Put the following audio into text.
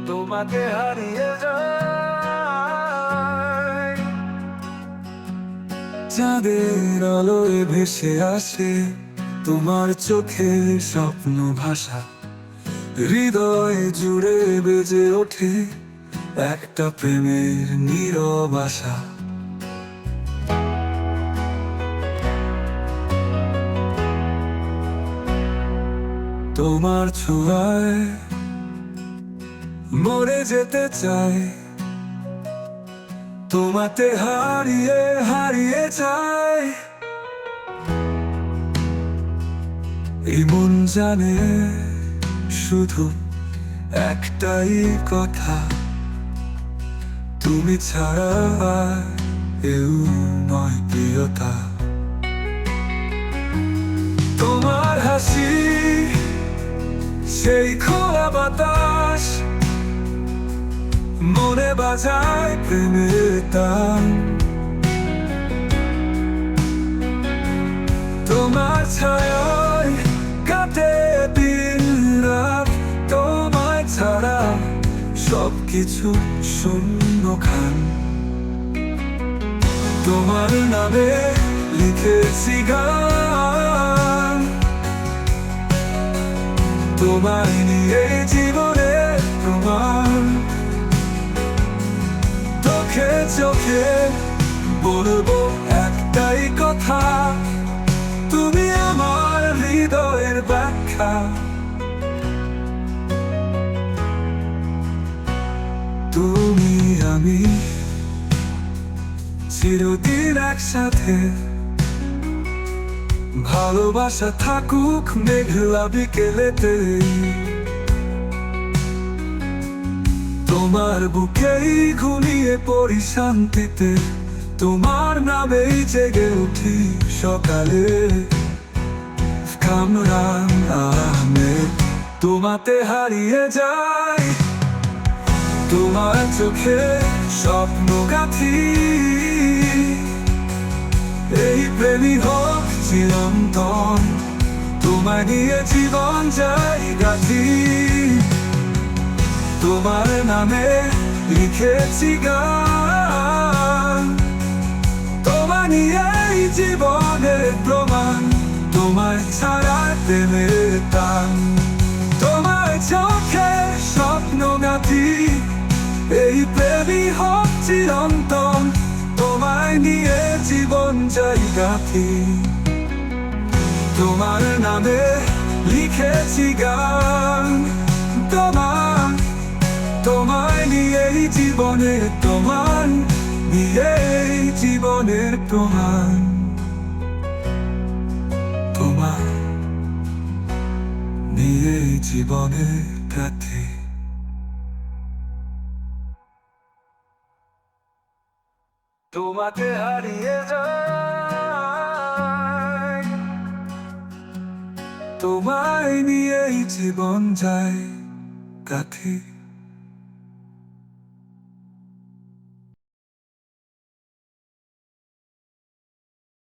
তোমাকে হারিয়ে যায়। চাঁদের আলোয় ভেসে আসে তোমার চোখের স্বপ্ন ভাষা, হৃদয় জুড়ে বেজে ওঠে একটা প্রেমের নীরব আশা। তোমার ছোঁয়ায় মরে যেতে চাই, তোমাতে হারিয়ে হারিয়ে চাই। এই মন জানে শুধু একটাই কথা, তুমি ছাড়া আর কেউ নয় প্রিয়তা। তোমার হাসি সেই খোলা বাতাস, মনে বাজায় প্রেমের তান। তোমার ছায়ায় কাটে দিন রাত, তোমায় ছাড়া সবকিছু শূন্য খান। তোমার নামে লিখেছি গান, তোমায় নিয়ে জীবনে প্রমাণ। চোখে চোখে বলবো একটাই কথা, তুমি আমার হৃদয়ের ব্যাখ্যা। তুমি আমি চিরদিন একসাথে, ভালোবাসা থাকুক মেঘলা বিকেলেতে। তোমার বুকেই ঘুমিয়ে পড়ি শান্তিতে, তোমার নামেই জেগে উঠি সকালে। কামরান আহমেদ, তোমাতে হারিয়ে যাই, তোমার চোখে স্বপ্ন গাথি। এই প্রেমই হোক চিরন্তন, তোমায় নিয়ে জীবন যাই গাথি। তোমার নামে লিখেছি গান, তোমায় নিয়েই জীবনের প্রমাণ। তোমায় ছাড়া প্রেমের টান, তোমার চোখে স্বপ্ন গাথি। এই প্রেমই হোক চিরন্তন, তোমায় নিয়ে জীবন যাই গাথি। তোমার নামে লিখেছি গান, তোমায় নিয়েই জীবনের প্রমাণ, নিয়েই জীবনের প্রমাণ। তোমার নিয়েই জীবনের গাথি। তোমাকে হারিয়ে যাই, তোমায় নিয়েই জীবন যায় গাথি।